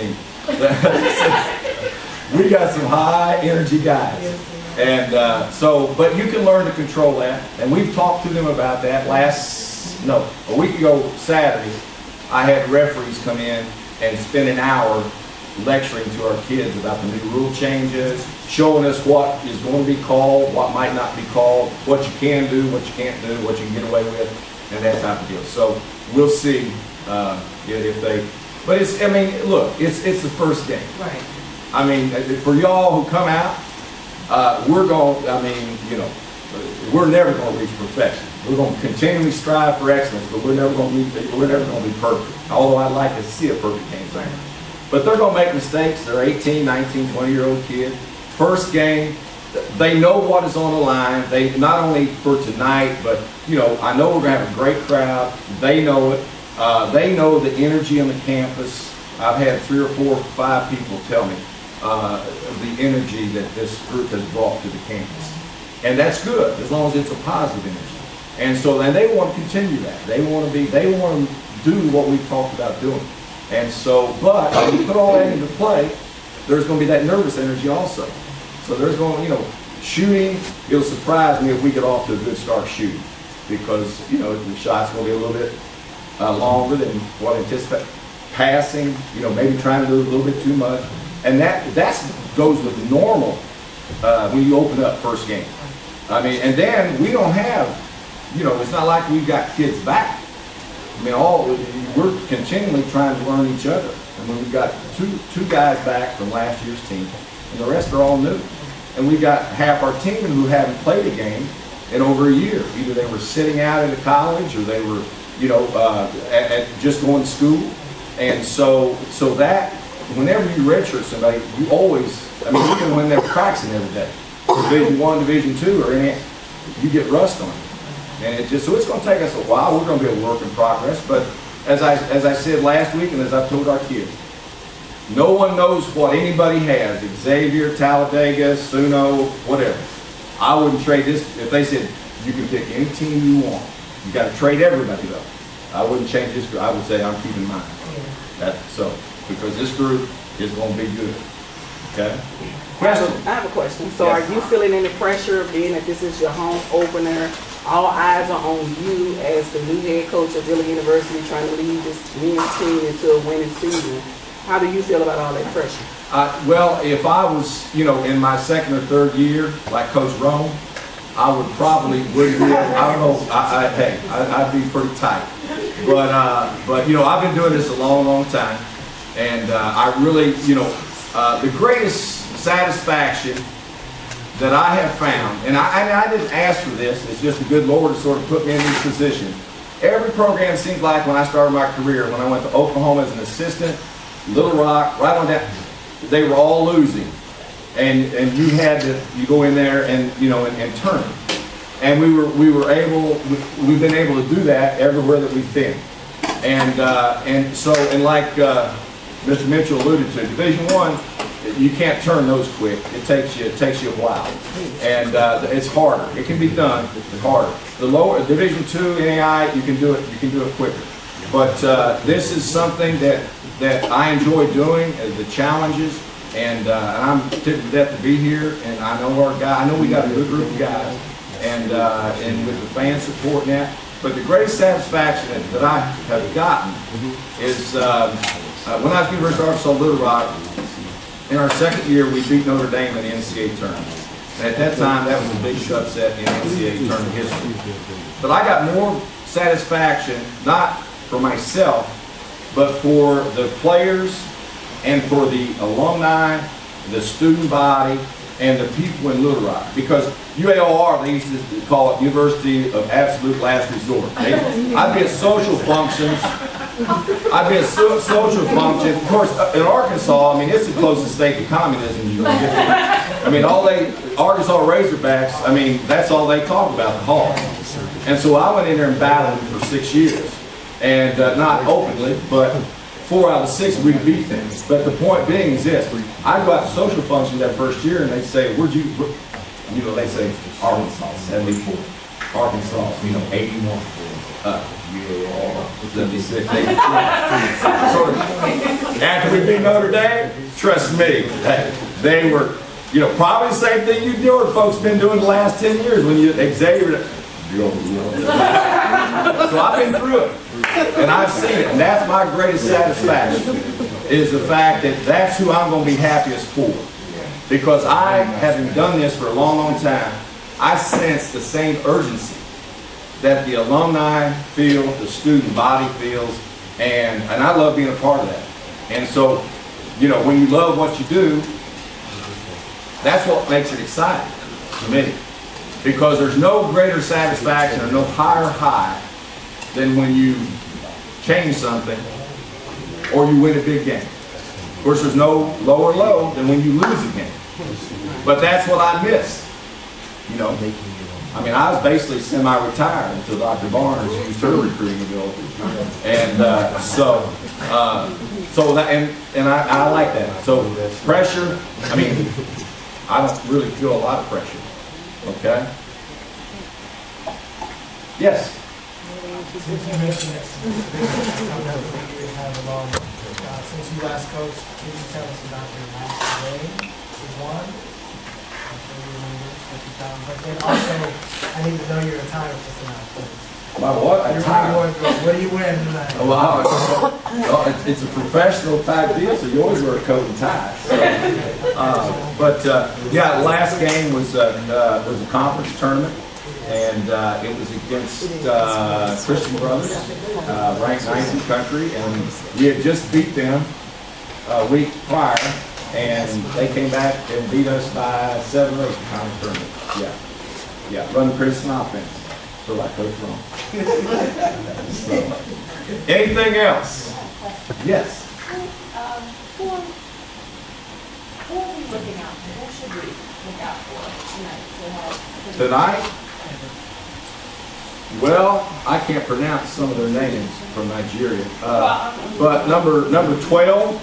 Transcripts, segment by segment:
team. We got some high energy guys. And but you can learn to control that. And we've talked to them about that. A week ago Saturday, I had referees come in and spend an hour lecturing to our kids about the new rule changes, showing us what is going to be called, what might not be called, what you can do, what you can't do, what you can get away with, and that type of deal. So we'll see if they. But I mean, look, it's the first game. Right. I mean, for y'all who come out, we're going. I mean, we're never going to reach perfection. We're going to continually strive for excellence, but we're never going to be perfect. Although I'd like to see a perfect game somewhere. But they're going to make mistakes. They're 18, 19, 20-year-old kids. First game, they know what is on the line. They not only for tonight, but I know we're going to have a great crowd. They know it. They know the energy on the campus. I've had 3 or 4 or 5 people tell me the energy that this group has brought to the campus, and that's good as long as it's a positive energy. And so then they want to continue that. They want to do what we've talked about doing. And so, but when you put all that into play, there's going to be that nervous energy also. So there's going, shooting. It'll surprise me if we get off to a good start shooting, because the shot's going to be a little bit longer than what I anticipate. Passing, maybe trying to do a little bit too much, and that goes with normal when you open up first game. I mean, and then we don't have, it's not like we've got kids back. I mean, we're continually trying to learn each other. I mean, we've got two guys back from last year's team, and the rest are all new. And we've got half our team who haven't played a game in over a year. Either they were sitting out at a college, or they were, just going to school. And so that whenever you redshirt somebody, you always, even when they're practicing every day, Division I, Division II, or any, you get rust on it. And so it's going to take us a while. We're going to be a work in progress. But as I said last week, and as I've told our kids, no one knows what anybody has. Xavier, Talladega, Suno, whatever. I wouldn't trade this if they said you can pick any team you want. You got to trade everybody though. I wouldn't change this group. I would say I'm keeping mine. Because this group is going to be good. Okay. Question. I have a question. So yes. Are you feeling any pressure, being that this is your home opener? All eyes are on you as the new head coach of Dillon University, trying to lead this men's team into a winning season. How do you feel about all that pressure? Well, if I was, in my second or third year, like Coach Rome, I wouldn't be. I don't know. I'd be pretty tight. But I've been doing this a long, long time, and I really, the greatest satisfaction that I have found, and I didn't ask for this, it's just the good Lord to sort of put me in this position. Every program seemed like when I started my career, when I went to Oklahoma as an assistant, Little Rock, right on that, they were all losing. And you go in there and, and turn it. And we've been able to do that everywhere that we've been. And like Mr. Mitchell alluded to, Division I, you can't turn those quick. It takes you a while, and it's harder. It can be done. It's harder. The lower Division II NAI, you can do it. You can do it quicker. But this is something that I enjoy doing, the challenges, and I'm tickled to death to be here. And I know our guy. I know we got a good group of guys, and with the fan support and that. But the greatest satisfaction that I have gotten is when I was at University of Arkansas Little Rock. In our second year, we beat Notre Dame in the NCAA tournament. And at that time, that was the biggest upset in NCAA tournament history. But I got more satisfaction, not for myself, but for the players and for the alumni, the student body, and the people in Little Rock. Because UAOR, they used to call it University of Absolute Last Resort. I'd be at social functions. Of course, in Arkansas, it's the closest state to communism you're going to get. Arkansas Razorbacks, that's all they talk about, the Hawks. And so I went in there and battled them for 6 years. And not openly, but 4 out of 6 we beat them. But the point being is this: I'd go out to social functions that first year, and they'd say, they say Arkansas 74, Arkansas 81, UAR 76, 83. After we beat Notre Dame, trust me, they were, you know, probably the same thing you do, folks been doing the last 10 years when you Xavier. So I've been through it, and I've seen it, and that's my greatest satisfaction, is the fact that that's who I'm going to be happiest for. Because I, having done this for a long, long time, I sense the same urgency that the alumni feel, the student body feels, and I love being a part of that. And so, you know, when you love what you do, that's what makes it exciting to me. Because there's no greater satisfaction or no higher high than when you change something or you win a big game. Of course, there's no lower low than when you lose a game. But that's what I missed. You know, I mean, I was basically semi-retired until Dr. Barnes used her recruiting ability. And so that, and I like that. So pressure, I mean, I don't really feel a lot of pressure. Okay? Yes? Since you mentioned it, since you last coached, can you tell us about your last game? One. I'm sure you remember at the time. But then also, I need to know your attire for tonight. My what? Attire? What are you wearing tonight? Well, it's a professional type deal, so you always wear a coat and tie. So, yeah, the last game was a conference tournament, and it was against Christian Brothers, ranked 9th in the country, and we had just beat them a week prior, and they came back and beat us by 7 or 8 in the conference tournament. Yeah, run the Christian offense. So like Coach Ron. So, anything else? Yes. Who are we looking out for? What should we look out for tonight? Tonight? Well, I can't pronounce some of their names from Nigeria. But number 12,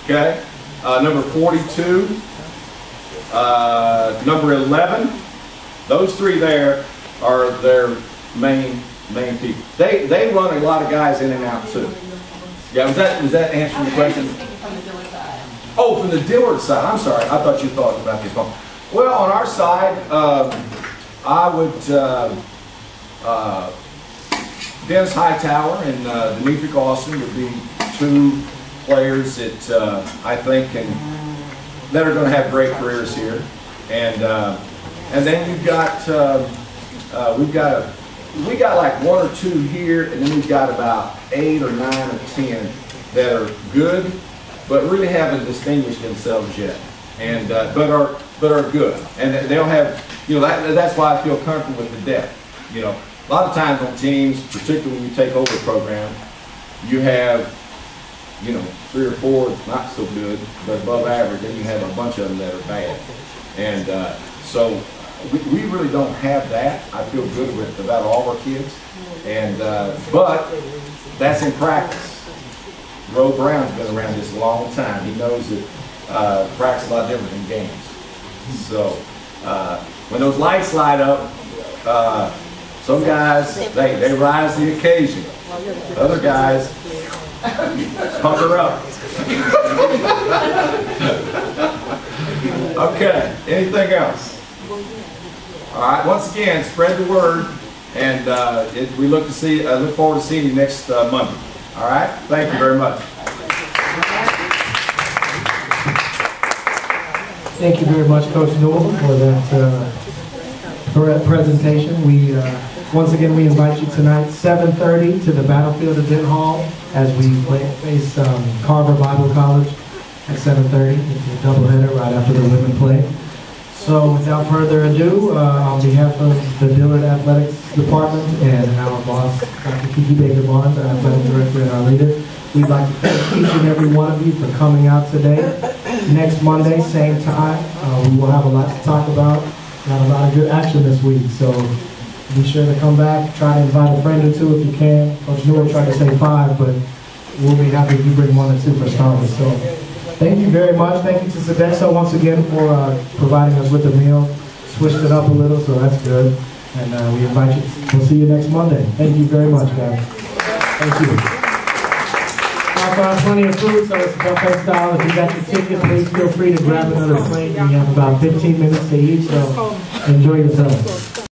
okay, number 42, number 11, those three there are their main people. They run a lot of guys in and out too. Yeah, was that answering the question? From the Dillard side. Oh, from the Dillard side. I'm sorry. I thought you thought about this one. Well, on our side, I would Dennis Hightower and Demetric Austin would be two players that I think that are going to have great careers here, and then you've got. We got like 1 or 2 here, and then we've got about 8 or 9 or 10 that are good, but really haven't distinguished themselves yet, and but are good, and they'll have, you know, that's why I feel comfortable with the depth. You know, a lot of times on teams, particularly when you take over a program, you have, you know, 3 or 4 not so good, but above average, and you have a bunch of them that are bad, and so. We really don't have that. I feel good about all our kids, and but that's in practice. Roe Brown's been around this a long time. He knows that practice is a lot different than games. So when those lights light up, some guys they rise to the occasion. Other guys pucker up. Okay. Anything else? All right. Once again, spread the word, and we look forward to seeing you next Monday. All right. Thank you very much. Thank you very much, Coach Newell, for that presentation. We once again we invite you tonight, 7:30, to the battlefield of Denton Hall as we face Carver Bible College at 7:30. It's a doubleheader right after the women play. So without further ado, on behalf of the Dillard Athletics Department and our boss, Dr. Kiki Baker-Barnes, our athletic director and our leader, we'd like to thank each and every one of you for coming out today. Next Monday, same time, we will have a lot to talk about. Got a lot of good action this week, so be sure to come back. Try to invite a friend or two if you can. Coach Newell tried to say 5, but we'll be happy if you bring 1 or 2 for starters. So thank you very much. Thank you to Sodexo once again for providing us with the meal. Switched it up a little, so that's good. And we invite you. We'll see you next Monday. Thank you very much, guys. Thank you. Also have plenty of food, so it's buffet style. If you got your ticket, please feel free to grab another plate. We have about 15 minutes to eat, so enjoy yourself.